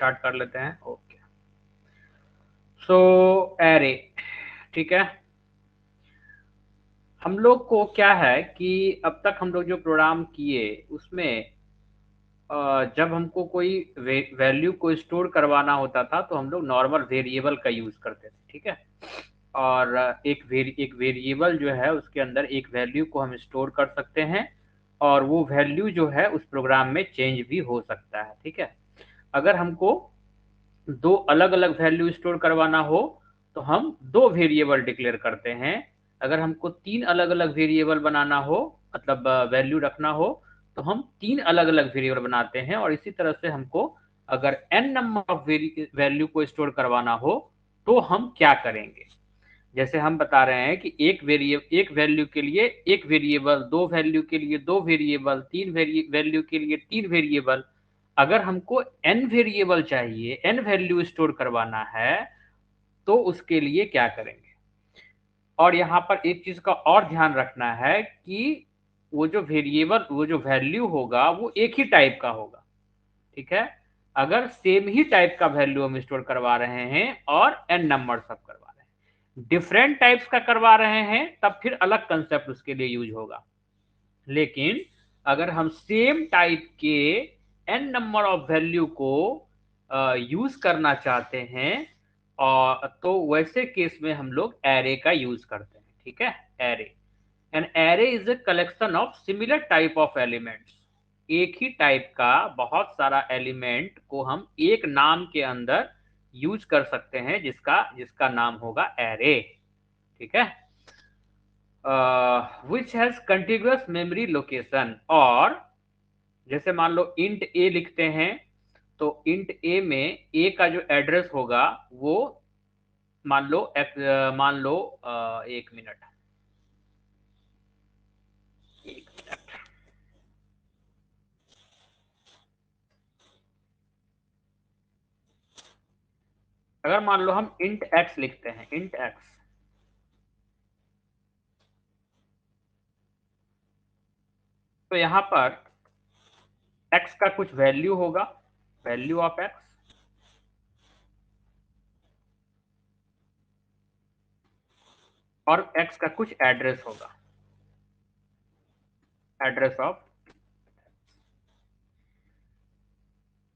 Start कर लेते हैं। ओके, सो एरे, ठीक है। हम लोग को क्या है कि अब तक हम लोग जो प्रोग्राम किए उसमें जब हमको कोई वैल्यू को स्टोर करवाना होता था तो हम लोग नॉर्मल वेरिएबल का यूज करते थे, ठीक है। और एक वेरिएबल जो है उसके अंदर एक वैल्यू को हम स्टोर कर सकते हैं और वो वैल्यू जो है उस प्रोग्राम में चेंज भी हो सकता है, ठीक है। अगर हमको दो अलग अलग वैल्यू स्टोर करवाना हो तो हम दो वेरिएबल डिक्लेयर करते हैं। अगर हमको तीन अलग अलग वेरिएबल बनाना हो, मतलब वैल्यू रखना हो, तो हम तीन अलग अलग वेरिएबल बनाते हैं। और इसी तरह से हमको अगर n नंबर ऑफ वैल्यू को स्टोर करवाना हो तो हम क्या करेंगे। जैसे हम बता रहे हैं कि एक वैल्यू के लिए एक वेरिएबल, दो वैल्यू के लिए दो वेरिएबल, तीन वैल्यू के लिए तीन वेरिएबल। अगर हमको n वेरिएबल चाहिए, n वैल्यू स्टोर करवाना है, तो उसके लिए क्या करेंगे। और यहाँ पर एक चीज का और ध्यान रखना है कि वो जो वेरिएबल, वो जो वैल्यू होगा वो एक ही टाइप का होगा, ठीक है। अगर सेम ही टाइप का वैल्यू हम स्टोर करवा रहे हैं और n नंबर सब करवा रहे हैं, डिफरेंट टाइप्स का करवा रहे हैं तब फिर अलग कंसेप्ट उसके लिए यूज होगा। लेकिन अगर हम सेम टाइप के n नंबर ऑफ वैल्यू को यूज करना चाहते हैं और तो वैसे केस में हम लोग एरे का यूज करते हैं, ठीक है। Array, an array is a collection of similar type of elements. एक ही टाइप का बहुत सारा एलिमेंट को हम एक नाम के अंदर यूज कर सकते हैं जिसका जिसका नाम होगा एरे, ठीक है। Which has continuous memory location. और जैसे मान लो इंट ए लिखते हैं तो इंट ए में ए का जो एड्रेस होगा वो मान लो एक मिनट, एक मिनट। अगर मान लो हम इंट एक्स लिखते हैं, इंट एक्स, तो यहां पर एक्स का कुछ वैल्यू होगा, वैल्यू ऑफ एक्स, और एक्स का कुछ एड्रेस होगा, एड्रेस ऑफ।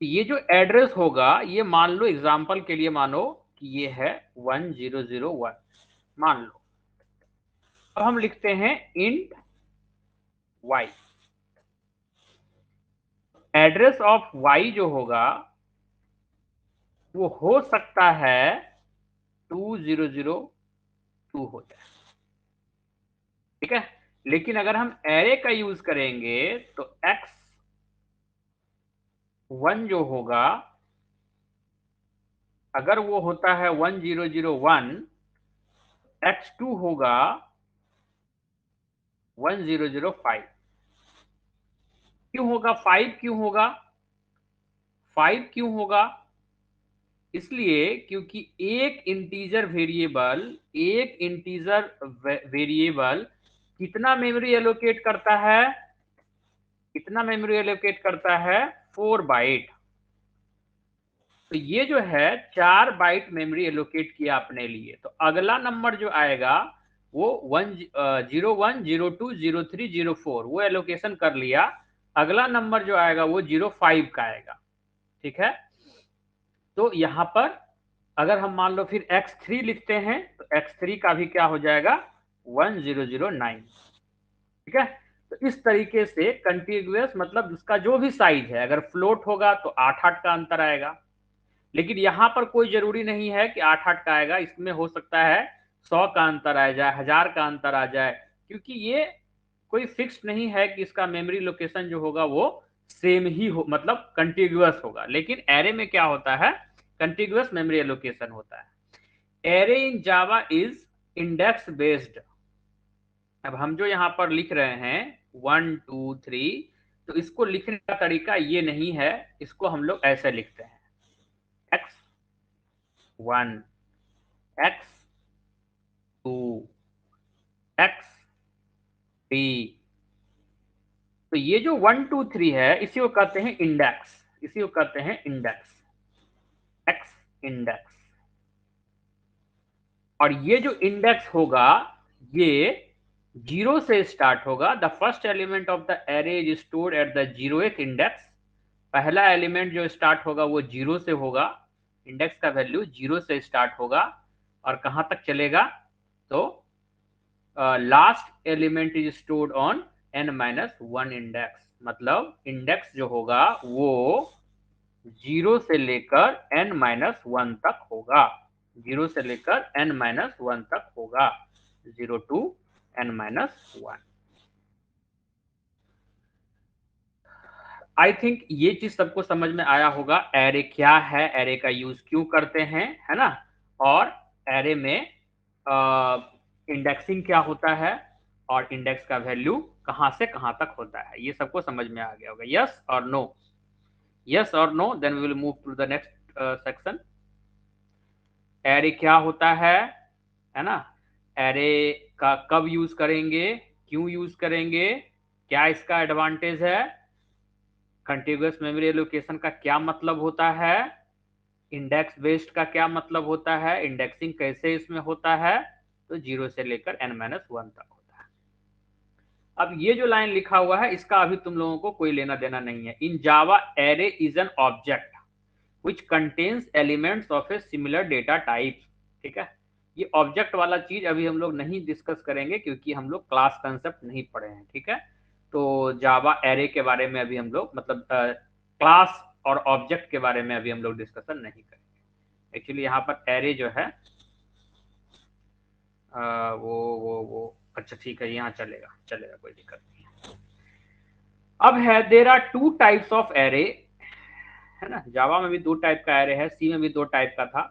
ये जो एड्रेस होगा ये मान लो एग्जांपल के लिए मानो कि ये है 1001, मान लो। अब हम लिखते हैं int Y. Address of Y जो होगा वो हो सकता है 2002 हो जाए, ठीक है। लेकिन अगर हम एरे का यूज करेंगे तो एक्स वन जो होगा, अगर वो होता है 1001, एक्स टू होगा 1005। क्यों होगा 5, क्यों होगा 5, क्यों होगा, इसलिए क्योंकि एक इंटीजर वेरिएबल कितना मेमोरी एलोकेट करता है, कितना मेमोरी एलोकेट करता है, 4 बाइट। तो ये जो है 4 बाइट मेमोरी एलोकेट किया अपने लिए। तो अगला नंबर जो आएगा वो 01, 02, 03, 04 वो एलोकेशन कर लिया। अगला नंबर जो आएगा वो 05 का आएगा, ठीक है। तो यहां पर अगर हम मान लो फिर x3 लिखते हैं तो x3 का भी क्या हो जाएगा 1009, ठीक है। तो इस तरीके से कंटिन्यूअस मतलब उसका जो भी साइज है, अगर फ्लोट होगा तो 8-8 का अंतर आएगा। लेकिन यहां पर कोई जरूरी नहीं है कि 8-8 का आएगा, इसमें हो सकता है 100 का अंतर आ जाए, 1000 का अंतर आ जाए, क्योंकि ये कोई फिक्स नहीं है कि इसका मेमोरी लोकेशन जो होगा वो सेम ही हो, मतलब कंटिन्यूअस होगा। लेकिन एरे में क्या होता है, कंटिन्यूअस मेमोरी एलोकेशन होता है। Array in Java is index based. अब हम जो यहाँ पर लिख रहे हैं 1 2 3, तो इसको लिखने का तरीका ये नहीं है, इसको हम लोग ऐसे लिखते हैं x1, x2, x3। तो ये जो 1 2 3 है इसी को कहते हैं इंडेक्स, इसी को कहते हैं इंडेक्स। इंडेक्स। और ये जो इंडेक्स होगा ये 0 से स्टार्ट होगा। The first element of the array is stored at the 0th index. पहला एलिमेंट जो स्टार्ट होगा वो 0 से होगा, इंडेक्स का वैल्यू 0 से स्टार्ट होगा और कहां तक चलेगा, तो last element is stored on n-1 index. मतलब इंडेक्स जो होगा वो 0 से लेकर n-1 तक होगा, 0 से लेकर n-1 तक होगा, 0 to n-1। आई थिंक ये चीज सबको समझ में आया होगा, एरे क्या है, एरे का यूज क्यों करते हैं, है ना, और एरे में इंडेक्सिंग क्या होता है और इंडेक्स का वैल्यू कहां से कहां तक होता है, ये सबको समझ में आ गया होगा। यस और नो? यस और no? Then we will move to the next section. Array क्या होता है ना, एरे का कब यूज करेंगे, क्यों यूज करेंगे, क्या इसका एडवांटेज है, कंटिगुअस मेमोरी एलोकेशन का क्या मतलब होता है, इंडेक्स बेस्ड का क्या मतलब होता है, इंडेक्सिंग कैसे इसमें होता है, तो 0 से लेकर n-1 तक होता है। अब ये जो लाइन लिखा हुआ है इसका अभी तुम लोगों को कोई लेना देना नहीं है। In Java array is an object which contains elements of a similar data type। ठीक है, ये ऑब्जेक्ट वाला चीज अभी हम लोग नहीं डिस्कस करेंगे क्योंकि हम लोग क्लास कंसेप्ट नहीं पढ़े हैं। ठीक है, तो जावा एरे के बारे में अभी हम लोग मतलब क्लास और ऑब्जेक्ट के बारे में अभी हम लोग डिस्कशन नहीं करेंगे। एक्चुअली यहाँ पर एरे जो है वो अच्छा ठीक है, यहाँ चलेगा चलेगा, कोई दिक्कत नहीं है। अब है there are two types of array, है ना, जावा में भी दो टाइप का एरे है, सी में भी दो टाइप का था।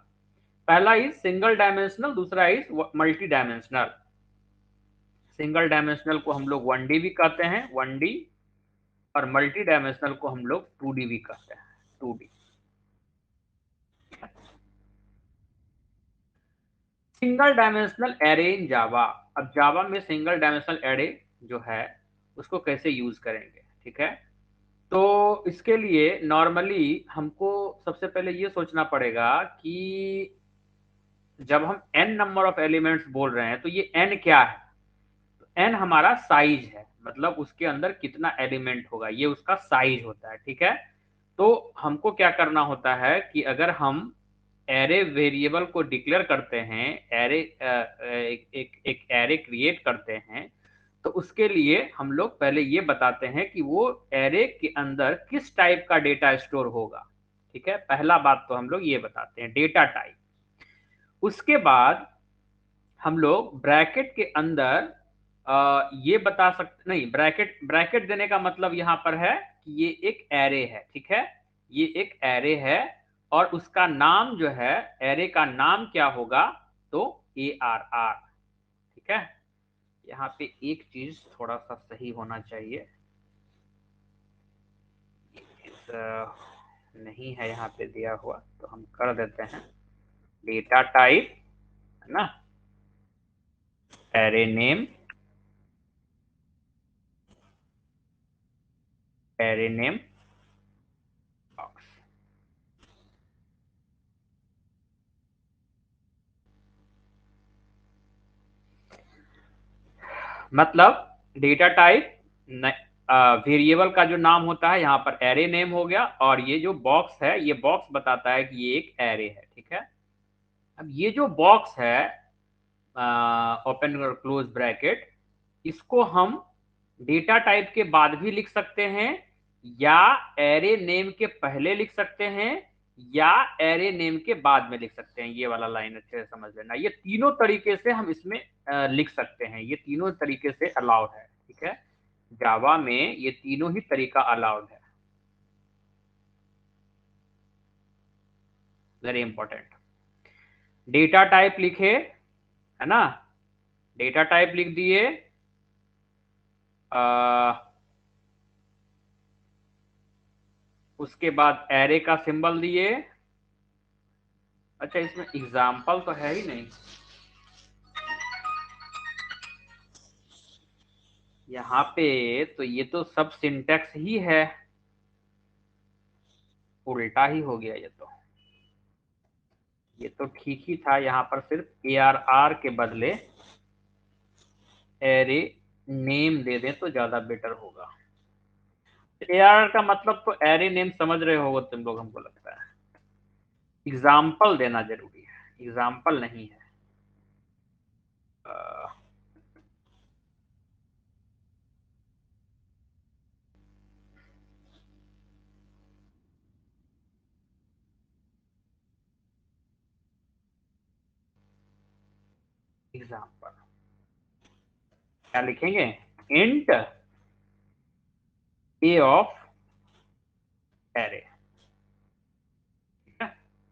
पहला इज सिंगल डायमेंशनल, दूसरा is multi dimensional. Single dimensional को हम लोग 1D भी कहते हैं, 1D, और मल्टी डायमेंशनल को हम लोग 2D भी कहते हैं, 2D। Single dimensional array in Java. अब जावा में सिंगल डायमेंशनल एरे जो है उसको कैसे यूज करेंगे, ठीक है, तो इसके लिए नॉर्मली हमको सबसे पहले ये सोचना पड़ेगा कि जब हम n नंबर ऑफ एलिमेंट्स बोल रहे हैं तो ये n क्या है, तो n हमारा साइज है, मतलब उसके अंदर कितना एलिमेंट होगा ये उसका साइज होता है। ठीक है, तो हमको क्या करना होता है कि अगर हम एरे वेरिएबल को डिक्लेयर करते हैं, एरे एक एरे क्रिएट करते हैं, तो उसके लिए हम लोग पहले ये बताते हैं कि वो एरे के अंदर किस टाइप का डेटा स्टोर होगा। ठीक है, पहला बात तो हम लोग ये बताते हैं डेटा टाइप। उसके बाद हम लोग ब्रैकेट के अंदर ये बता सकते नहीं, ब्रैकेट ब्रैकेट देने का मतलब यहां पर है कि ये एक एरे है। ठीक है, ये एक एरे है और उसका नाम जो है, एरे का नाम क्या होगा, तो ARR। ठीक है, यहाँ पे एक चीज थोड़ा सा सही होना चाहिए, नहीं है यहाँ पे दिया हुआ, तो हम कर देते हैं डेटा टाइप, है ना, array name, array name box. मतलब डेटा टाइप वेरिएबल का जो नाम होता है, यहाँ पर एरे नेम हो गया, और ये जो बॉक्स है ये बॉक्स बताता है कि ये एक एरे है। ठीक है, अब ये जो बॉक्स है ओपन और क्लोज ब्रैकेट, इसको हम डेटा टाइप के बाद भी लिख सकते हैं या एरे नेम के पहले लिख सकते हैं या एरे नेम के बाद में लिख सकते हैं। ये वाला लाइन अच्छे से समझ लेना, ये तीनों तरीके से हम इसमें लिख सकते हैं, ये तीनों तरीके से अलाउड है। ठीक है, जावा में ये तीनों ही तरीका अलाउड है, वेरी इंपॉर्टेंट। डेटा टाइप लिखे, है ना, डेटा टाइप लिख दिए, उसके बाद एरे का सिंबल दिए। अच्छा, इसमें एग्जाम्पल तो है ही नहीं, यहाँ पे तो ये तो सब सिंटेक्स ही है, उल्टा ही हो गया ये तो। ये तो ठीक ही था, यहाँ पर सिर्फ ARR के बदले एरे नेम दे दें तो ज्यादा बेटर होगा। ARR का मतलब तो एरे नेम समझ रहे हो तुम लोग, हमको लगता है। एग्जाम्पल देना जरूरी है, एग्जाम्पल नहीं है। एग्जाम्पल क्या लिखेंगे? इंट ए ऑफ एरे, ठीक है,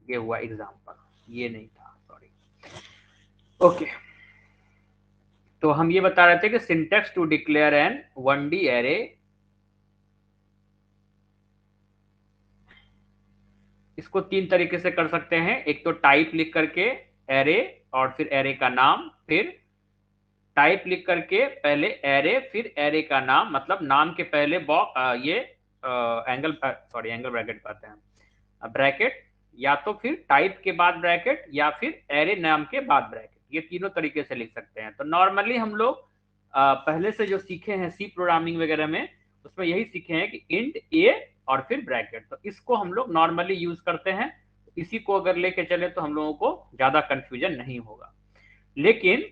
ये हुआ एग्जाम्पल, ये नहीं था, सॉरी। ओके, तो हम ये बता रहे थे कि syntax to declare an 1D array, इसको तीन तरीके से कर सकते हैं। एक तो टाइप लिख करके एरे, और फिर एरे का नाम, फिर टाइप लिख करके पहले एरे फिर एरे का नाम, मतलब नाम के पहले बॉक्स ये एंगल, सॉरी एंगल ब्रैकेट कहते हैं, ब्रैकेट, या तो फिर टाइप के बाद ब्रैकेट या फिर एरे नाम के बाद ब्रैकेट, ये तीनों तरीके से लिख सकते हैं। तो नॉर्मली हम लोग पहले से जो सीखे हैं सी प्रोग्रामिंग वगैरह में, उसमें यही सीखे हैं कि इंट ए और फिर ब्रैकेट, तो इसको हम लोग नॉर्मली यूज करते हैं। इसी को अगर लेके चले तो हम लोगों को ज्यादा कंफ्यूजन नहीं होगा। लेकिन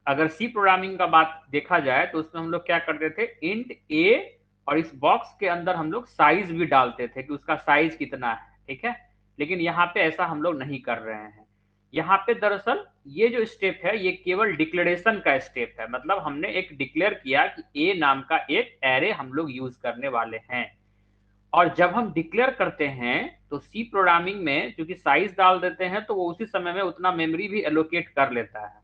अगर सी प्रोग्रामिंग का बात देखा जाए तो उसमें हम लोग क्या करते थे, इंट ए, और इस बॉक्स के अंदर हम लोग साइज भी डालते थे कि उसका साइज कितना है, ठीक है। लेकिन यहाँ पे ऐसा हम लोग नहीं कर रहे हैं। यहाँ पे दरअसल ये जो स्टेप है ये केवल डिक्लेरेशन का स्टेप है, मतलब हमने एक डिक्लेयर किया कि ए नाम का एक एरे हम लोग यूज करने वाले हैं। और जब हम डिक्लेयर करते हैं तो सी प्रोग्रामिंग में क्योंकि साइज डाल देते हैं तो वो उसी समय में उतना मेमोरी भी एलोकेट कर लेता है।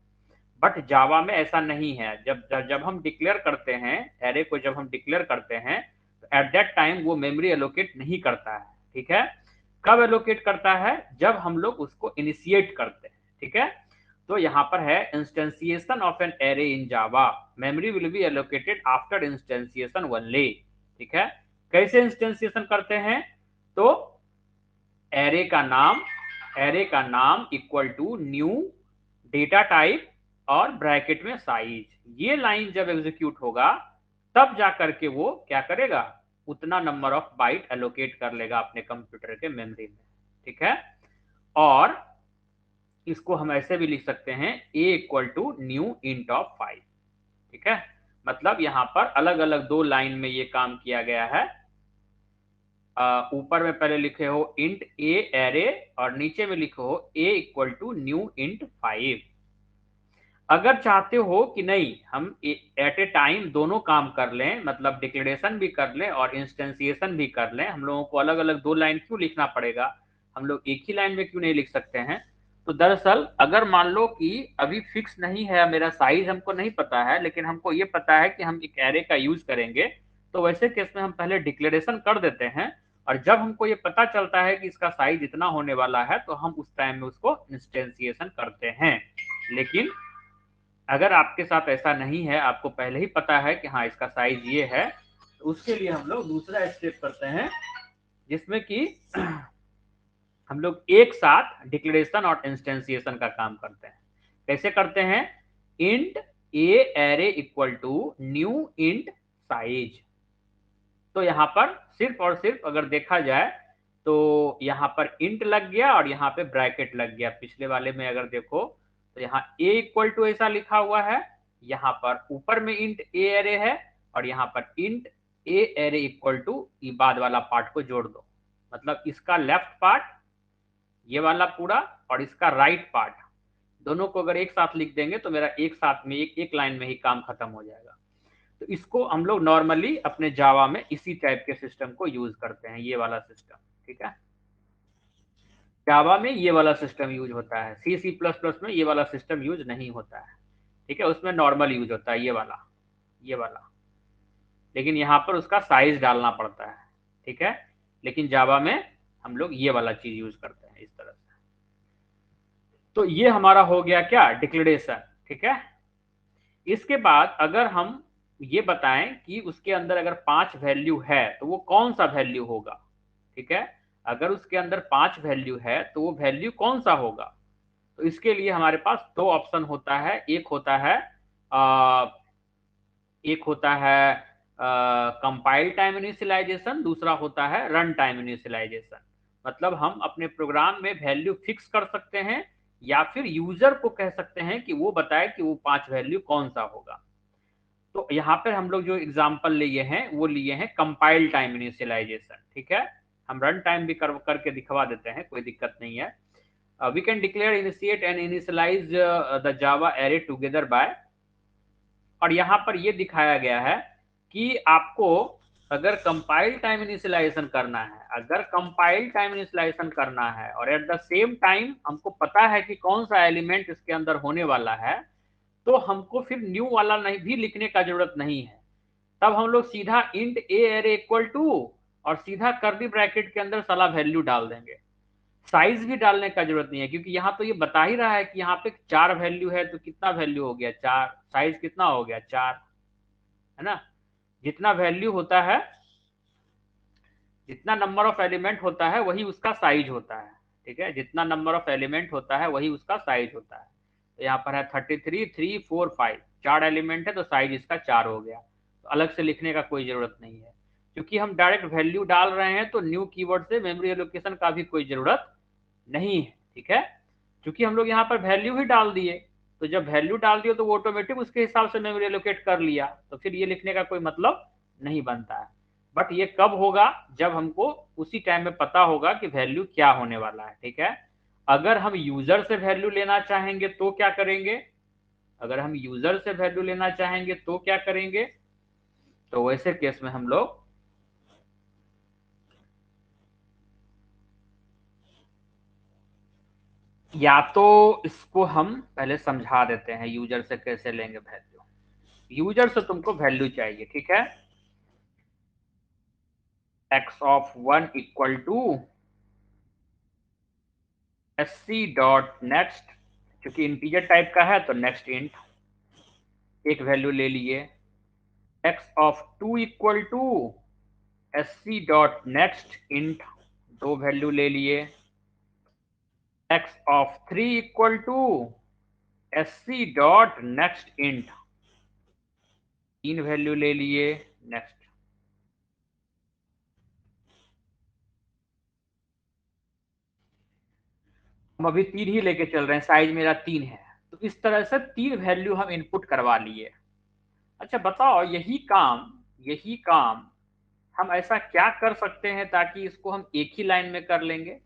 बट जावा में ऐसा नहीं है। जब जब जब हम डिक्लेयर करते हैं एरे को, जब हम डिक्लेयर करते हैं तो एट दैट टाइम वो मेमोरी एलोकेट नहीं करता है, ठीक है। कब एलोकेट करता है? जब हम लोग उसको इनिशिएट करते हैं, ठीक है। तो यहाँ पर है instantiation of an array in Java, memory will be allocated after instantiation only, ठीक है। कैसे इंस्टेंसिएशन करते हैं? तो एरे का नाम, एरे का नाम equal to new data type और ब्रैकेट में साइज, ये लाइन जब एग्जीक्यूट होगा तब जा करके वो क्या करेगा, उतना नंबर ऑफ बाइट एलोकेट कर लेगा अपने कंप्यूटर के मेमोरी में, ठीक है। और इसको हम ऐसे भी लिख सकते हैं a equal to new int of 5, ठीक है। मतलब यहाँ पर अलग अलग दो लाइन में ये काम किया गया है। ऊपर में पहले लिखे हो इंट ए एरे और नीचे में लिखे हो a equal to new int 5। अगर चाहते हो कि नहीं हम एट ए टाइम दोनों काम कर लें, मतलब डिक्लेरेशन भी कर लें और इंस्टेंसिएशन भी कर लें, हम लोगों को अलग अलग दो लाइन क्यों लिखना पड़ेगा, हम लोग एक ही लाइन में क्यों नहीं लिख सकते हैं? तो दरअसल अगर मान लो कि अभी फिक्स नहीं है मेरा साइज, हमको नहीं पता है, लेकिन हमको ये पता है कि हम एक एरे का यूज करेंगे, तो वैसे केस में हम पहले डिक्लेरेशन कर देते हैं, और जब हमको ये पता चलता है कि इसका साइज इतना होने वाला है तो हम उस टाइम में उसको इंस्टेंसिएशन करते हैं। लेकिन अगर आपके साथ ऐसा नहीं है, आपको पहले ही पता है कि हाँ इसका साइज ये है, तो उसके लिए हम लोग दूसरा स्टेप करते हैं जिसमें कि हम लोग एक साथ डिक्लेरेशन और इंस्टेंसिएशन का काम करते हैं। कैसे करते हैं? Int a array equal to new int size. तो यहाँ पर सिर्फ और सिर्फ अगर देखा जाए तो यहाँ पर इंट लग गया और यहाँ पे ब्रैकेट लग गया। पिछले वाले में अगर देखो तो यहाँ a इक्वल टू ऐसा लिखा हुआ है, यहाँ पर ऊपर में इंट ए एरे है और यहाँ पर int a array equal to ये बाद वाला पार्ट को जोड़ दो, मतलब इसका लेफ्ट पार्ट ये वाला पूरा और इसका राइट पार्ट, दोनों को अगर एक साथ लिख देंगे तो मेरा एक साथ में एक लाइन में ही काम खत्म हो जाएगा। तो इसको हम लोग नॉर्मली अपने जावा में इसी टाइप के सिस्टम को यूज करते हैं, ये वाला सिस्टम, ठीक है। जावा में ये वाला सिस्टम यूज होता है, सी सी प्लस प्लस में ये वाला सिस्टम यूज नहीं होता है, ठीक है। उसमें नॉर्मल यूज होता है ये वाला, लेकिन यहाँ पर उसका साइज डालना पड़ता है, ठीक है। लेकिन जावा में हम लोग ये वाला चीज यूज करते हैं इस तरह से। तो ये हमारा हो गया क्या, डिक्लेरेशन, ठीक है। इसके बाद अगर हम ये बताएं कि उसके अंदर अगर 5 वैल्यू है तो वो कौन सा वैल्यू होगा, ठीक है। अगर उसके अंदर 5 वैल्यू है तो वो वैल्यू कौन सा होगा? तो इसके लिए हमारे पास दो ऑप्शन होता है, आ, एक होता है कंपाइल टाइम इनिशियलाइजेशन, दूसरा होता है रन टाइम इनिशियलाइजेशन। मतलब हम अपने प्रोग्राम में वैल्यू फिक्स कर सकते हैं या फिर यूजर को कह सकते हैं कि वो बताए कि वो 5 वैल्यू कौन सा होगा। तो यहाँ पर हम लोग जो एग्जाम्पल लिए हैं वो लिए हैं कंपाइल टाइम इनिशियलाइजेशन, ठीक है। हम रन टाइम भी करके दिखवा देते हैं, कोई दिक्कत नहीं है। We can declare initiate and initialize the Java array together by, और यहाँ पर ये दिखाया गया है कि आपको अगर कंपाइल टाइम इनिशियलाइजेशन करना है, अगर कंपाइल टाइम इनिशियलाइजेशन करना है और एट द सेम टाइम हमको पता है कि कौन सा एलिमेंट इसके अंदर होने वाला है, तो हमको फिर न्यू वाला नहीं भी लिखने का जरूरत नहीं है। तब हम लोग सीधा int a array equal to और सीधा कर्ली ब्रैकेट के अंदर साला वैल्यू डाल देंगे। साइज भी डालने का जरूरत नहीं है, क्योंकि यहाँ तो ये बता ही रहा है कि यहाँ पे 4 वैल्यू है, तो कितना वैल्यू हो गया 4, साइज कितना हो गया 4, है ना। जितना वैल्यू होता है, जितना नंबर ऑफ एलिमेंट होता है वही उसका साइज होता है, ठीक है। जितना नंबर ऑफ एलिमेंट होता है वही उसका साइज होता है। तो यहाँ पर है 33, 3, 4, 5, 4 एलिमेंट है तो साइज इसका 4 हो गया। तो अलग से लिखने का कोई जरूरत नहीं है, क्योंकि हम डायरेक्ट वैल्यू डाल रहे हैं तो न्यू कीवर्ड से मेमोरी एलोकेशन का भी कोई जरूरत नहीं है, ठीक है। क्योंकि हम लोग यहाँ पर वैल्यू ही डाल दिए, तो जब वैल्यू डाल दिए तो वो ऑटोमेटिक उसके हिसाब से मेमोरी एलोकेट कर लिया, तो फिर ये लिखने का कोई मतलब नहीं बनता है। बट ये कब होगा? जब हमको उसी टाइम में पता होगा कि वैल्यू क्या होने वाला है, ठीक है। अगर हम यूजर से वैल्यू लेना चाहेंगे तो क्या करेंगे? अगर हम यूजर से वैल्यू लेना चाहेंगे तो क्या करेंगे? तो वैसे केस में हम लोग या तो इसको हम पहले समझा देते हैं यूजर से कैसे लेंगे वैल्यू। यूजर से तुमको वैल्यू चाहिए, ठीक है। X of 1 equal to SC dot next, क्योंकि इंटीजर टाइप का है तो नेक्स्ट इंट, एक वैल्यू ले लिए। X of 2 equal to SC dot next int, दो वैल्यू ले लिए। X of 3 equal to SC dot next int, तीन वैल्यू ले लिए। नेक्स्ट। हम अभी 3 ही लेके चल रहे हैं, साइज मेरा 3 है, तो इस तरह से 3 वैल्यू हम इनपुट करवा लिए। अच्छा बताओ, यही काम हम ऐसा क्या कर सकते हैं ताकि इसको हम एक ही लाइन में कर लेंगे,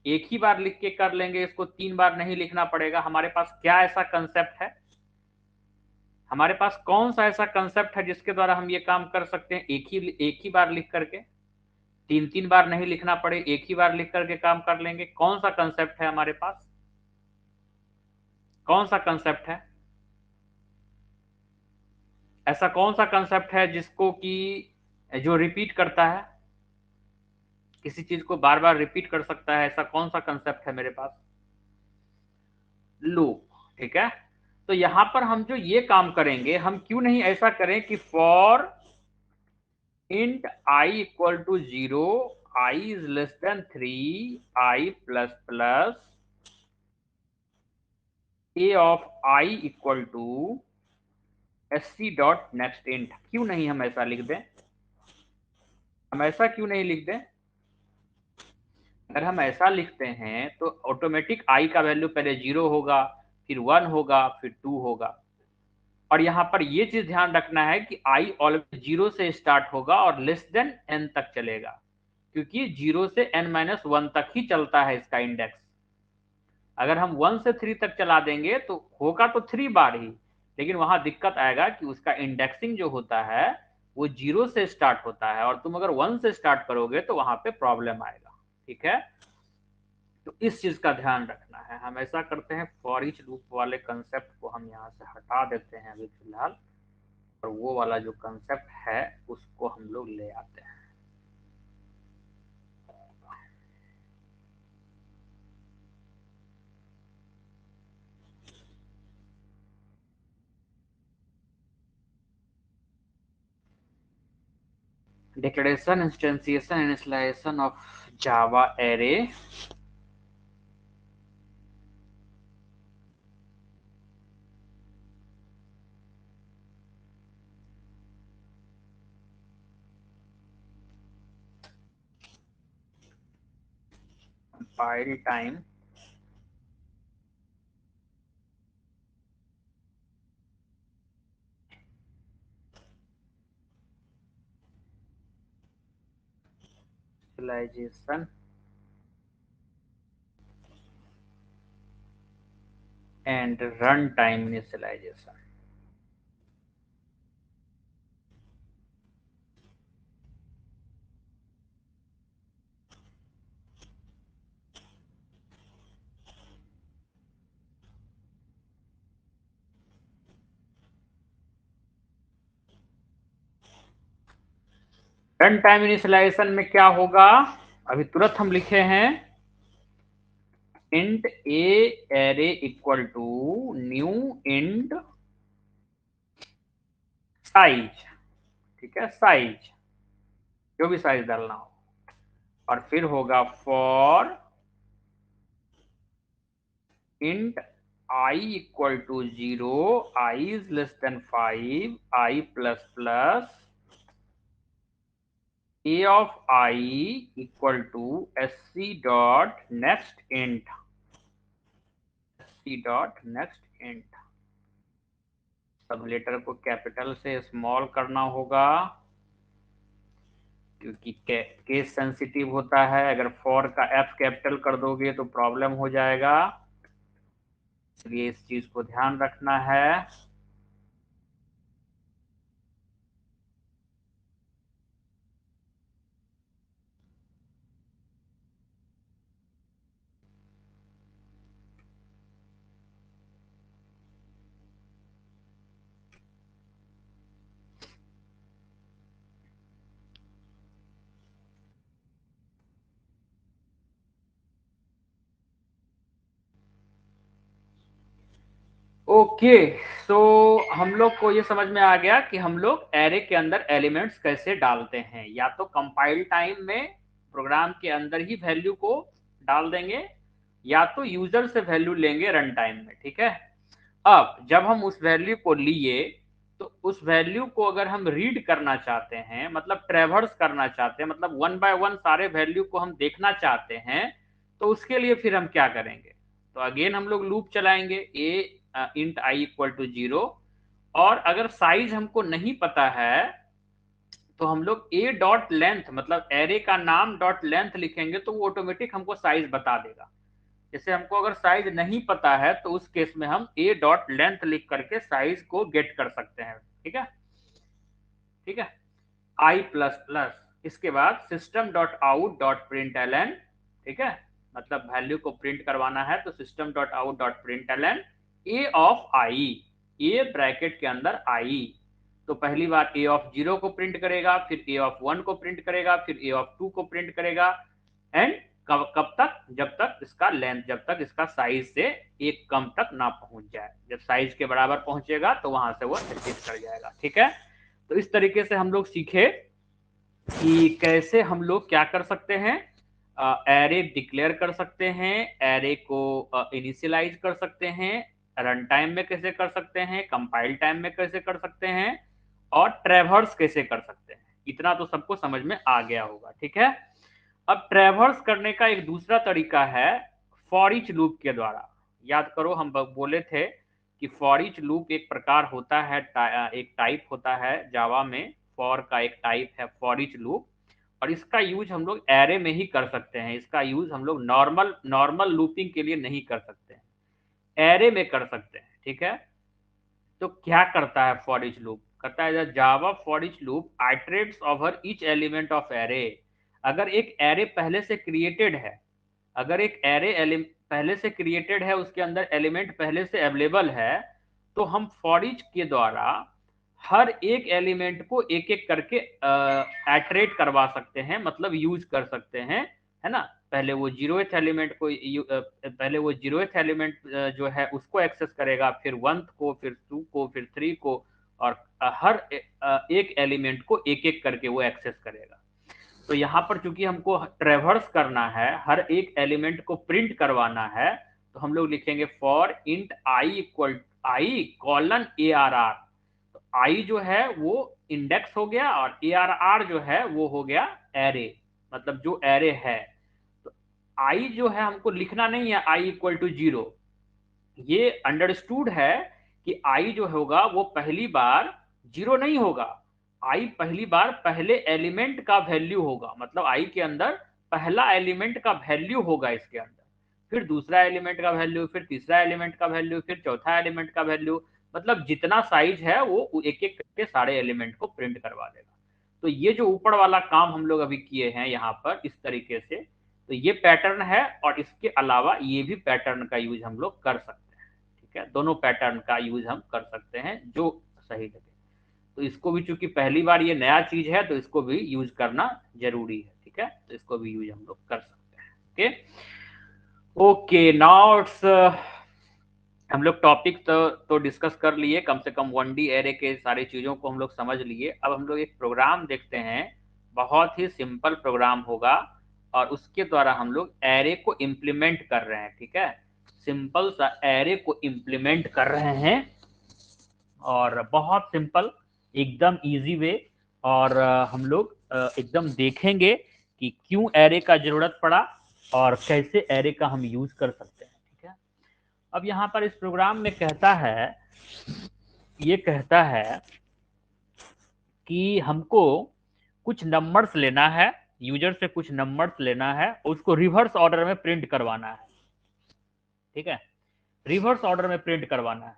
एक ही बार लिख के कर लेंगे, इसको 3 बार नहीं लिखना पड़ेगा। हमारे पास क्या ऐसा कंसेप्ट है? हमारे पास कौन सा ऐसा कंसेप्ट है जिसके द्वारा हम ये काम कर सकते हैं एक ही बार लिख करके, 3 3 बार नहीं लिखना पड़े, एक ही बार लिख करके काम कर लेंगे? कौन सा कंसेप्ट है हमारे पास? कौन सा कंसेप्ट है? ऐसा कौन सा कंसेप्ट है जिसको कि जो रिपीट करता है, किसी चीज को बार बार रिपीट कर सकता है? ऐसा कौन सा कंसेप्ट है मेरे पास? लूप, ठीक है। तो यहां पर हम जो ये काम करेंगे, हम क्यों नहीं ऐसा करें कि for int I equal to 0, I is less than 3, I plus plus a of I equal to S C dot next int, क्यों नहीं हम ऐसा लिख दें? हम ऐसा क्यों नहीं लिख दें? अगर हम ऐसा लिखते हैं तो ऑटोमेटिक आई का वैल्यू पहले 0 होगा, फिर 1 होगा, फिर 2 होगा। और यहां पर ये चीज ध्यान रखना है कि आई ऑलवेज 0 से स्टार्ट होगा और लेस देन एन तक चलेगा, क्योंकि 0 से n-1 तक ही चलता है इसका इंडेक्स। अगर हम 1 से 3 तक चला देंगे तो होगा तो 3 बार ही, लेकिन वहां दिक्कत आएगा कि उसका इंडेक्सिंग जो होता है वो 0 से स्टार्ट होता है, और तुम अगर 1 से स्टार्ट करोगे तो वहां पे प्रॉब्लम आएगा, ठीक है। तो इस चीज का ध्यान रखना है। हम ऐसा करते हैं, फॉर ईच लूप वाले कंसेप्ट को हम यहाँ से हटा देते हैं अभी फिलहाल, और वो वाला जो कंसेप्ट है उसको हम लोग ले आते हैं। declaration, instantiation, initialization of Java array. Compile time. Initialization and runtime initialization. Run time initialization में क्या होगा, अभी तुरंत हम लिखे हैं int a array equal to new int size, ठीक है, साइज जो भी साइज डालना हो, और फिर होगा for int I equal to 0, I is less than 5, I plus plus a of I equal to sc dot next int, sc dot next int। सब लेटर को कैपिटल से स्मॉल करना होगा क्योंकि केस सेंसिटिव होता है, अगर फॉर का एफ कैपिटल कर दोगे तो प्रॉब्लम हो जाएगा, इसलिए इस चीज को ध्यान रखना है। ओके, सो हम लोग को ये समझ में आ गया कि हम लोग एरे के अंदर एलिमेंट्स कैसे डालते हैं, या तो कंपाइल टाइम में प्रोग्राम के अंदर ही वैल्यू को डाल देंगे, या तो यूजर से वैल्यू लेंगे रन टाइम में, ठीक है। अब जब हम उस वैल्यू को लिए तो उस वैल्यू को अगर हम रीड करना चाहते हैं, मतलब ट्रेवर्स करना चाहते हैं, मतलब वन बाय वन सारे वैल्यू को हम देखना चाहते हैं, तो उसके लिए फिर हम क्या करेंगे, तो अगेन हम लोग लूप चलाएंगे ए इंट आई इक्वल टू 0, और अगर साइज हमको नहीं पता है तो हम लोग ए डॉट लेंथ, मतलब एरे का नाम डॉट लेंथ लिखेंगे तो वो ऑटोमेटिक हमको साइज बता देगा। जैसे हमको अगर साइज नहीं पता है तो उस केस में हम ए डॉट लेंथ लिख करके साइज को गेट कर सकते हैं, ठीक है, ठीक है। आई प्लस प्लस, इसके बाद system dot out dot print L N, ठीक है, मतलब वैल्यू को प्रिंट करवाना है तो system dot out dot print L N a of I, a bracket के अंदर आई, तो पहली बार ए ऑफ 0 को प्रिंट करेगा, फिर ए ऑफ 1 को प्रिंट करेगा, फिर ए ऑफ 2 को प्रिंट करेगा, एंड कब तक, जब तक इसका लेंथ, जब तक इसका साइज से एक कम तक ना पहुंच जाए, जब साइज के बराबर पहुंचेगा तो वहां से वो एग्जिट कर जाएगा, ठीक है। तो इस तरीके से हम लोग सीखे कि कैसे हम लोग क्या कर सकते हैं, एरे डिक्लेयर कर सकते हैं, एरे को इनिशियलाइज कर सकते हैं, रन टाइम में कैसे कर सकते हैं, कंपाइल टाइम में कैसे कर सकते हैं, और ट्रेवर्स कैसे कर सकते हैं। इतना तो सबको समझ में आ गया होगा, ठीक है। अब ट्रेवर्स करने का एक दूसरा तरीका है फॉर ईच लूप के द्वारा। याद करो हम बोले थे कि फॉर ईच लूप एक प्रकार होता है, एक टाइप होता है जावा में, फॉर का एक टाइप है फॉर ईच लूप, और इसका यूज हम लोग एरे में ही कर सकते हैं, इसका यूज हम लोग नॉर्मल नॉर्मल लूपिंग के लिए नहीं कर सकते हैं, एरे में कर सकते हैं, ठीक है। तो क्या करता है फॉर ईच लूप, कहता है Java for each loop iterates over each element of array. अगर एक एरे पहले से क्रिएटेड है, अगर एक एरे पहले से क्रिएटेड है, उसके अंदर एलिमेंट पहले से अवेलेबल है, तो हम फॉर ईच के द्वारा हर एक एलिमेंट को एक एक करके एटरेट करवा सकते हैं, मतलब यूज कर सकते हैं, है ना। पहले वो जीरोथ एलिमेंट को पहले वो जीरोथ एलिमेंट जो है उसको एक्सेस करेगा, फिर 1 को, फिर 2 को, फिर 3 को, और हर एक एलिमेंट को एक एक करके वो एक्सेस करेगा। तो यहाँ पर चूंकि हमको ट्रेवर्स करना है, हर एक एलिमेंट को प्रिंट करवाना है, तो हम लोग लिखेंगे for int I equal I colon A R R. तो आई जो है वो इंडेक्स हो गया और ए आर आर जो है वो हो गया एरे, मतलब जो एरे है। तो आई जो है हमको लिखना नहीं है आई इक्वल टू 0, ये अंडरस्टूड है कि आई जो होगा वो पहली बार 0 नहीं होगा, आई पहली बार पहले एलिमेंट का वैल्यू होगा, मतलब आई के अंदर पहला एलिमेंट का वैल्यू होगा इसके अंदर, फिर दूसरा एलिमेंट का वैल्यू, फिर तीसरा एलिमेंट का वैल्यू, फिर चौथा एलिमेंट का वैल्यू, मतलब जितना साइज है वो एक एक करके सारे एलिमेंट को प्रिंट करवा देगा। तो ये जो ऊपर वाला काम हम लोग अभी किए हैं यहाँ पर इस तरीके से, तो ये पैटर्न है, और इसके अलावा ये भी पैटर्न का यूज हम लोग कर सकते हैं। ठीक है, दोनों पैटर्न का यूज हम कर सकते हैं जो सही लगे। तो इसको भी चूंकि पहली बार ये नया चीज है तो इसको भी यूज करना जरूरी है। ठीक है, तो इसको भी यूज हम लोग कर सकते हैं। ओके ओके, नाउ हम लोग टॉपिक तो डिस्कस कर लिए, कम से कम 1D एरे के सारी चीजों को हम लोग समझ लिए। अब हम लोग एक प्रोग्राम देखते हैं, बहुत ही सिंपल प्रोग्राम होगा, और उसके द्वारा हम लोग एरे को इम्प्लीमेंट कर रहे हैं। ठीक है, सिंपल सा एरे को इम्प्लीमेंट कर रहे हैं, और बहुत सिंपल, एकदम इजी वे, और हम लोग एकदम देखेंगे कि क्यों एरे का जरूरत पड़ा और कैसे एरे का हम यूज कर सकते हैं। ठीक है, अब यहाँ पर इस प्रोग्राम में कहता है, ये कहता है कि हमको कुछ नंबर्स लेना है, यूजर से कुछ नंबर्स लेना है, उसको रिवर्स ऑर्डर में प्रिंट करवाना है। ठीक है, रिवर्स ऑर्डर में प्रिंट करवाना है।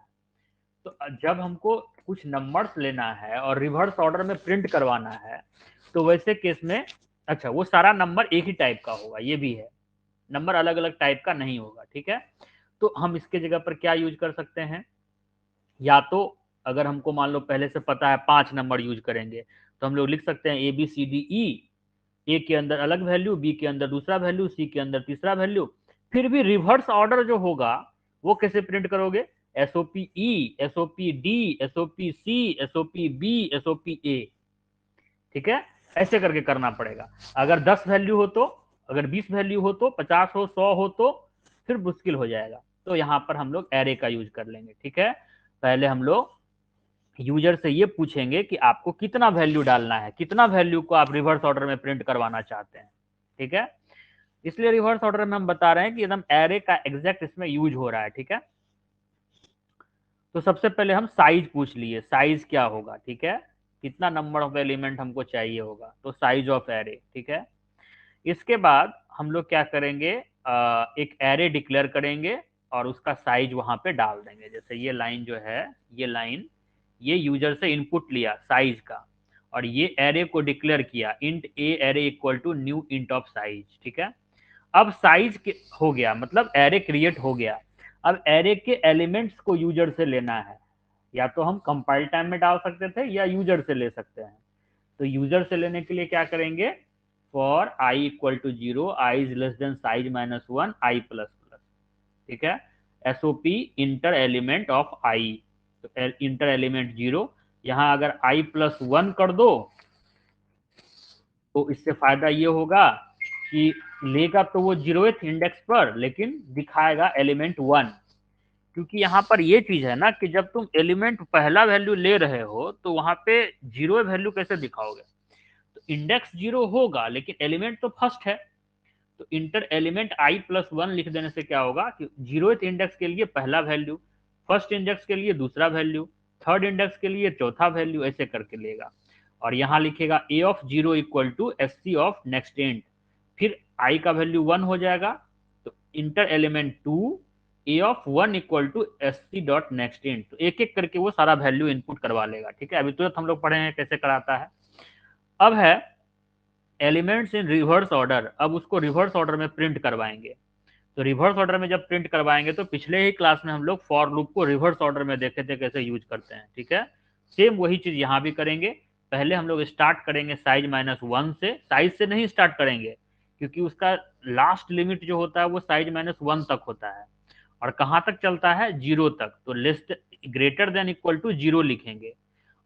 तो जब हमको कुछ नंबर्स लेना है और रिवर्स ऑर्डर में प्रिंट करवाना है, तो वैसे केस में, अच्छा, वो सारा नंबर एक ही टाइप का होगा, ये भी है, नंबर अलग अलग टाइप का नहीं होगा। ठीक है, तो हम इसके जगह पर क्या यूज कर सकते हैं, या तो अगर हमको मान लो पहले से पता है 5 नंबर यूज करेंगे, तो हम लोग लिख सकते हैं A B C D E, ए के अंदर अलग वैल्यू, बी के अंदर दूसरा वैल्यू, सी के अंदर तीसरा वैल्यू। फिर भी रिवर्स ऑर्डर जो होगा वो कैसे प्रिंट करोगे, एसओपी ई, एसओपी डी, एसओपी सी, एसओपी बी, एसओपी ए। ठीक है, ऐसे करके करना पड़ेगा। अगर 10 वैल्यू हो तो, अगर 20 वैल्यू हो तो, 50 हो, 100 हो तो फिर मुश्किल हो जाएगा। तो यहाँ पर हम लोग एरे का यूज कर लेंगे। ठीक है, पहले हम लोग यूजर से ये पूछेंगे कि आपको कितना वैल्यू डालना है, कितना वैल्यू को आप रिवर्स ऑर्डर में प्रिंट करवाना चाहते हैं। ठीक है, इसलिए रिवर्स ऑर्डर में हम बता रहे हैं कि एकदम एरे का एग्जैक्ट इसमें यूज हो रहा है। ठीक है, तो सबसे पहले हम साइज पूछ लिए, साइज क्या होगा। ठीक है, कितना नंबर ऑफ एलिमेंट हमको चाहिए होगा, तो साइज ऑफ एरे। ठीक है, इसके बाद हम लोग क्या करेंगे, एक एरे डिक्लेयर करेंगे और उसका साइज वहां पे डाल देंगे। जैसे ये लाइन जो है, ये लाइन, ये यूजर से इनपुट लिया साइज का, और ये एरे को डिक्लेयर किया int a array equal to new int of size. ठीक है, अब साइज हो गया, मतलब एरे क्रिएट हो गया। अब एरे के एलिमेंट्स को यूजर से लेना है, या तो हम कंपाइल टाइम में डाल सकते थे या यूजर से ले सकते हैं। तो यूजर से लेने के लिए क्या करेंगे, for I equal to 0, I is less than size minus 1, I plus plus. ठीक है, SOP enter element of I, तो इंटर एलिमेंट 0, यहां अगर आई प्लस 1 कर दो तो इससे फायदा ये होगा कि लेगा तो वो 0th इंडेक्स पर, लेकिन दिखाएगा एलिमेंट 1। क्योंकि यहाँ पर ये चीज है ना कि जब तुम एलिमेंट पहला वैल्यू ले रहे हो तो वहां पे 0 वैल्यू कैसे दिखाओगे, तो इंडेक्स 0 होगा लेकिन एलिमेंट तो फर्स्ट है, तो इंटर एलिमेंट आई प्लस 1 लिख देने से क्या होगा कि 0th इंडेक्स के लिए पहला वैल्यू, फर्स्ट इंडेक्स के लिए दूसरा वैल्यू, थर्ड इंडेक्स के लिए चौथा वैल्यू, ऐसे करके लेगा। और यहाँ लिखेगा a of 0 equal to S C of next int, फिर आई का वैल्यू 1 हो जाएगा, तो enter element 2, a of 1 equal to S C dot next int, तो एक एक करके वो सारा वैल्यू इनपुट करवा लेगा। ठीक है, अभी तुरंत हम लोग पढ़े हैं कैसे कराता है। अब है एलिमेंट्स इन रिवर्स ऑर्डर, अब उसको रिवर्स ऑर्डर में प्रिंट करवाएंगे। तो रिवर्स ऑर्डर में जब प्रिंट करवाएंगे, तो पिछले ही क्लास में हम लोग फॉर लूप को रिवर्स ऑर्डर में देखे थे कैसे यूज करते हैं। ठीक है, सेम वही चीज यहाँ भी करेंगे। पहले हम लोग स्टार्ट करेंगे साइज माइनस 1 से, साइज से नहीं स्टार्ट करेंगे क्योंकि उसका लास्ट लिमिट जो होता है वो साइज माइनस 1 तक होता है, और कहाँ तक चलता है, 0 तक, तो less greater than equal to 0 लिखेंगे।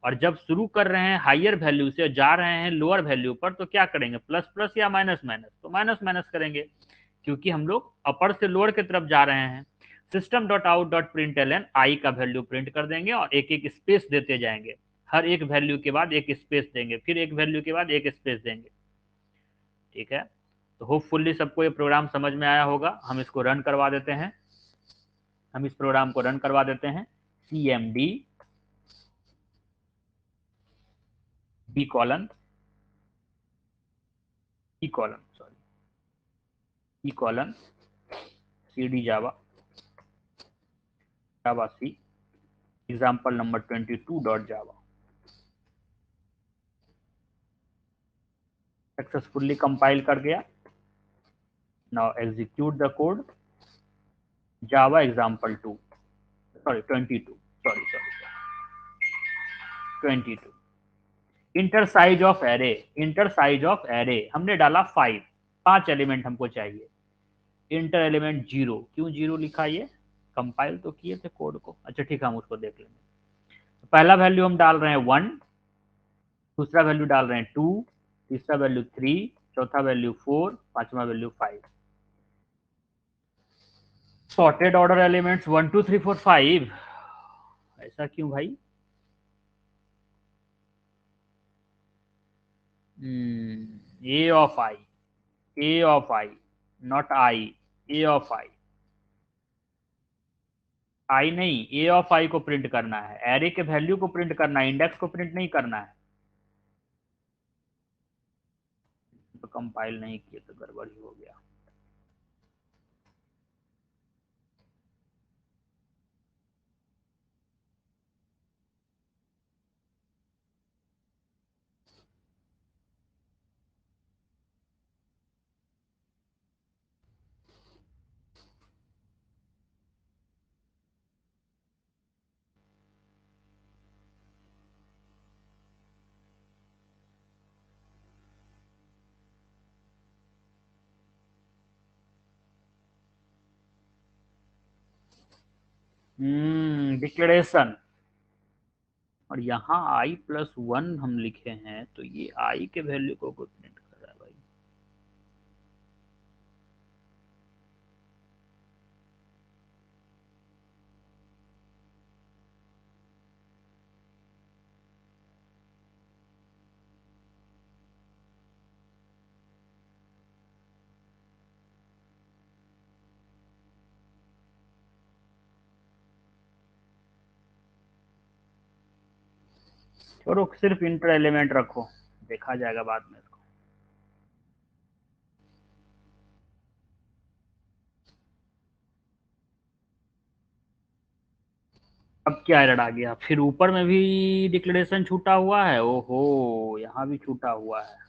और जब शुरू कर रहे हैं हायर वैल्यू से जा रहे हैं लोअर वैल्यू पर तो क्या करेंगे, प्लस प्लस या माइनस माइनस, तो माइनस माइनस करेंगे क्योंकि हम लोग अपर से लोअर की तरफ जा रहे हैं। System dot out dot print L N i का वैल्यू प्रिंट कर देंगे और एक एक स्पेस देते जाएंगे, हर एक वैल्यू के बाद एक स्पेस देंगे, फिर एक वैल्यू के बाद एक स्पेस देंगे। ठीक है, तो होपफुली सबको ये प्रोग्राम समझ में आया होगा। हम इसको रन करवा देते हैं, हम इस प्रोग्राम को रन करवा देते हैं। cmd b colon e colon sorry e colon cd Java javac example number 22 dot Java. Successfully compile कर गया। Now execute the code Java example 2 sorry 22 sorry sorry 22। Enter size of array, enter size of array हमने डाला 5, 5 element हमको चाहिए। Inter element 0, क्यों 0 लिखा, ये compile तो किए थे कोड को। अच्छा ठीक है, हम उसको देख लेंगे। पहला वैल्यू हम डाल रहे हैं 1, दूसरा वैल्यू डाल रहे हैं 2, तीसरा वैल्यू 3, चौथा वैल्यू 4, पांचवा वैल्यू 5। सॉर्टेड ऑर्डर एलिमेंट्स 1 2 3 4 5, ऐसा क्यों भाई? A of I, a of i not i, a of i, i नहीं, ए ऑफ आई को प्रिंट करना है, एरे के वैल्यू को प्रिंट करना है, इंडेक्स को प्रिंट नहीं करना है। तो कंपाइल नहीं किए तो गड़बड़ ही हो गया। डिक्लेरेशन, और यहाँ आई प्लस 1 हम लिखे हैं तो ये आई के वैल्यू को प्रिंट कर रहा है भाई। छोड़ो, सिर्फ इंटर एलिमेंट रखो, देखा जाएगा बाद में इसको। अब क्या एरर आ गया, फिर ऊपर में भी डिक्लेरेशन छूटा हुआ है, ओहो यहाँ भी छूटा हुआ है।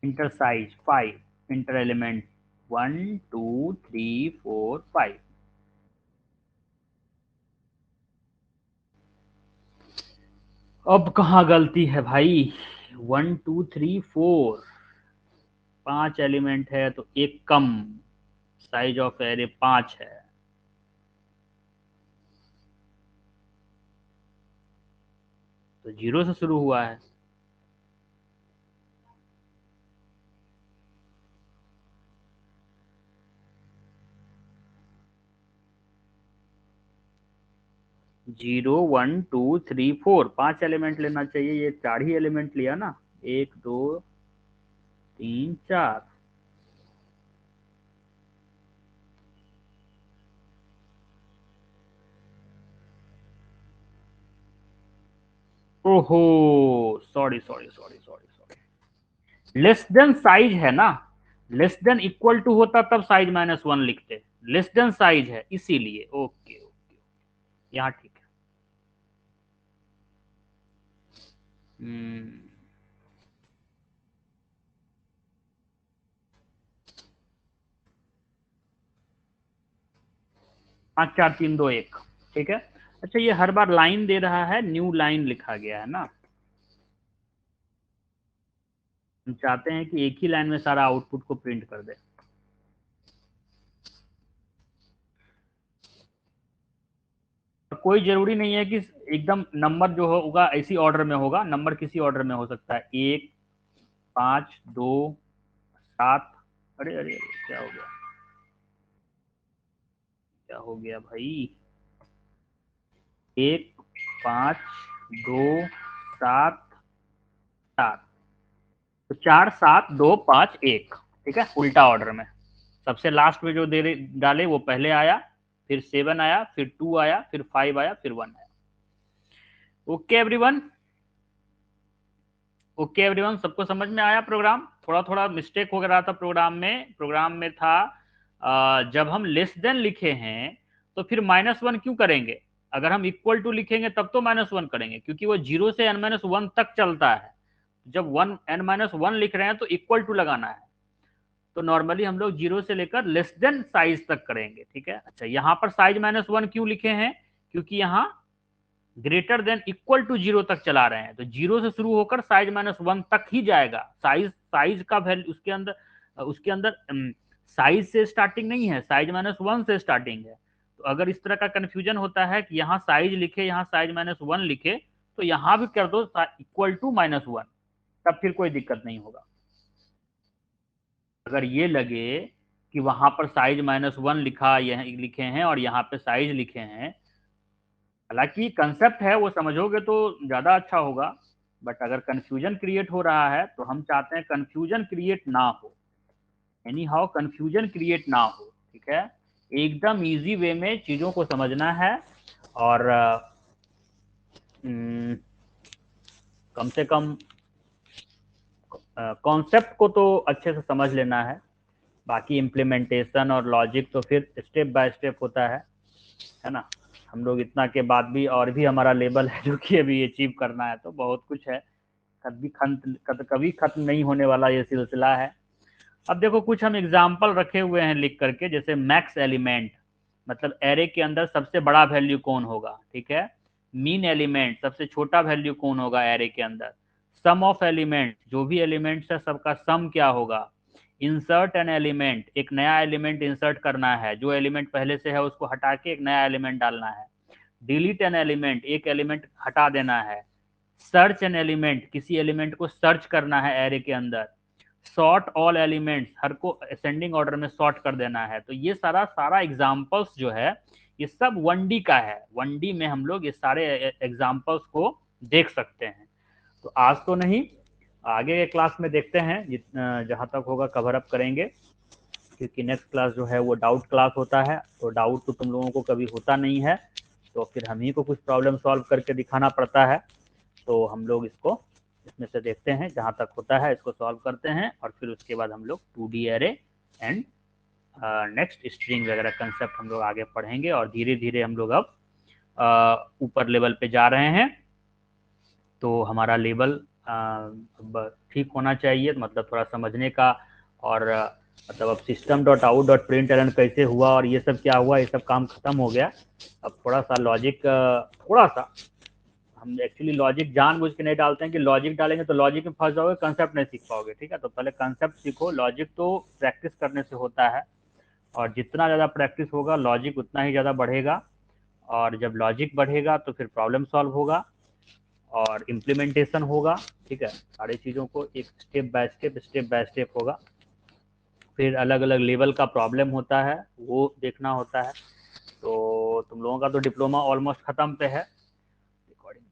Inter size 5, inter element 1 2 3 4 5। अब कहाँ गलती है भाई, 1 2 3 4, 5 एलिमेंट है तो एक कम, साइज ऑफ एरे 5 है, तो 0 से शुरू हुआ है। जीरो 1 2 3 4, 5 एलिमेंट लेना चाहिए, ये 4 ही एलिमेंट लिया ना, 1 2 3 4। ओहो sorry sorry sorry sorry sorry, less than size है ना, लेस देन इक्वल टू होता तब साइज -1 लिखते, लेस देन साइज है इसीलिए। ओके ओके, यहाँ ठीक है। 5 4 3 2 1, ठीक है। अच्छा ये हर बार लाइन दे रहा है, न्यू लाइन लिखा गया है ना। हम चाहते हैं कि एक ही लाइन में सारा आउटपुट को प्रिंट कर दे। कोई जरूरी नहीं है कि एकदम नंबर जो होगा इसी ऑर्डर में होगा, नंबर किसी ऑर्डर में हो सकता है, 1, 5, 2, 7। अरे अरे अरे, क्या हो गया, क्या हो गया भाई? 1, 5, 2, 7, 7। तो 4, 7, 2, 5, 1, ठीक है, उल्टा ऑर्डर में। सबसे लास्ट में जो दे डाले वो पहले आया, फिर 7 आया, फिर 2 आया, फिर 5 आया, फिर 1 आया। ओके एवरीवन, ओके एवरीवन, सबको समझ में आया प्रोग्राम? थोड़ा थोड़ा मिस्टेक हो रहा था प्रोग्राम में था जब हम लेस देन लिखे हैं तो फिर -1 क्यों करेंगे? अगर हम इक्वल टू लिखेंगे तब तो -1 करेंगे, क्योंकि वो 0 से n-1 तक चलता है। जब n-1 लिख रहे हैं तो इक्वल टू लगाना है, तो नॉर्मली हम लोग 0 से लेकर लेस देन साइज तक करेंगे, ठीक है। अच्छा, यहाँ पर साइज -1 क्यों लिखे हैं? क्योंकि यहाँ ग्रेटर देन इक्वल टू 0 तक चला रहे हैं, तो 0 से शुरू होकर साइज -1 तक ही जाएगा। साइज का वैल्यू उसके अंदर साइज से स्टार्टिंग नहीं है, साइज -1 से स्टार्टिंग है। तो अगर इस तरह का कंफ्यूजन होता है कि यहाँ साइज लिखे, यहाँ साइज -1 लिखे, तो यहाँ भी कर दो इक्वल टू -1, तब फिर कोई दिक्कत नहीं होगा। अगर ये लगे कि वहां पर साइज -1 लिखे हैं और यहाँ पे साइज लिखे हैं, हालांकि कंसेप्ट है वो समझोगे तो ज्यादा अच्छा होगा, बट अगर कंफ्यूजन क्रिएट हो रहा है तो हम चाहते हैं कंफ्यूजन क्रिएट ना हो, एनी हाउ कंफ्यूजन क्रिएट ना हो, ठीक है। एकदम इजी वे में चीजों को समझना है, और कम से कम कॉन्सेप्ट को तो अच्छे से समझ लेना है। बाकी इम्प्लीमेंटेशन और लॉजिक तो फिर स्टेप बाय स्टेप होता है ना। हम लोग इतना के बाद भी और भी हमारा लेवल है जो कि अभी अचीव करना है, तो बहुत कुछ है, कभी खत्म नहीं होने वाला ये सिलसिला है। अब देखो कुछ हम एग्जाम्पल रखे हुए हैं लिख करके, जैसे मैक्स एलिमेंट, मतलब एरे के अंदर सबसे बड़ा वैल्यू कौन होगा, ठीक है। मीन एलिमेंट, सबसे छोटा वैल्यू कौन होगा एरे के अंदर। सम ऑफ एलिमेंट, जो भी एलिमेंट्स है सबका सम क्या होगा। इंसर्ट एन एलिमेंट, एक नया एलिमेंट इंसर्ट करना है, जो एलिमेंट पहले से है उसको हटा के एक नया एलिमेंट डालना है। डिलीट एन एलिमेंट, एक एलिमेंट हटा देना है। सर्च एन एलिमेंट, किसी एलिमेंट को सर्च करना है एरे के अंदर। सॉर्ट ऑल एलिमेंट्स, हर को असेंडिंग ऑर्डर में सॉर्ट कर देना है। तो ये सारा सारा एग्जाम्पल्स जो है ये सब 1D का है, 1D में हम लोग ये सारे एग्जाम्पल्स को देख सकते हैं। तो आज तो नहीं, आगे के क्लास में देखते हैं, जितना जहाँ तक होगा कवर अप करेंगे, क्योंकि नेक्स्ट क्लास जो है वो डाउट क्लास होता है, तो डाउट तो तुम लोगों को कभी होता नहीं है, तो फिर हम ही को कुछ प्रॉब्लम सॉल्व करके दिखाना पड़ता है। तो हम लोग इसको इसमें से देखते हैं, जहाँ तक होता है इसको सॉल्व करते हैं, और फिर उसके बाद हम लोग 2D array and next string वगैरह कंसेप्ट हम लोग आगे पढ़ेंगे, और धीरे धीरे हम लोग अब ऊपर लेवल पे जा रहे हैं। तो हमारा लेवल ठीक होना चाहिए, मतलब थोड़ा समझने का, और मतलब अब system.out.println कैसे हुआ और ये सब क्या हुआ, ये सब काम खत्म हो गया। अब थोड़ा सा लॉजिक, थोड़ा सा हम एक्चुअली लॉजिक जानबूझ के नहीं डालते हैं कि लॉजिक डालेंगे तो लॉजिक में फंस जाओगे, कंसेप्ट नहीं सीख पाओगे, ठीक है। तो पहले कंसेप्ट सीखो, लॉजिक तो प्रैक्टिस करने से होता है, और जितना ज़्यादा प्रैक्टिस होगा लॉजिक उतना ही ज़्यादा बढ़ेगा, और जब लॉजिक बढ़ेगा तो फिर प्रॉब्लम सॉल्व होगा और इम्प्लीमेंटेशन होगा, ठीक है। सारी चीज़ों को एक स्टेप बाय स्टेप होगा। फिर अलग अलग लेवल का प्रॉब्लम होता है, वो देखना होता है। तो तुम लोगों का तो डिप्लोमा ऑलमोस्ट ख़त्म पे है। रिकॉर्डिंग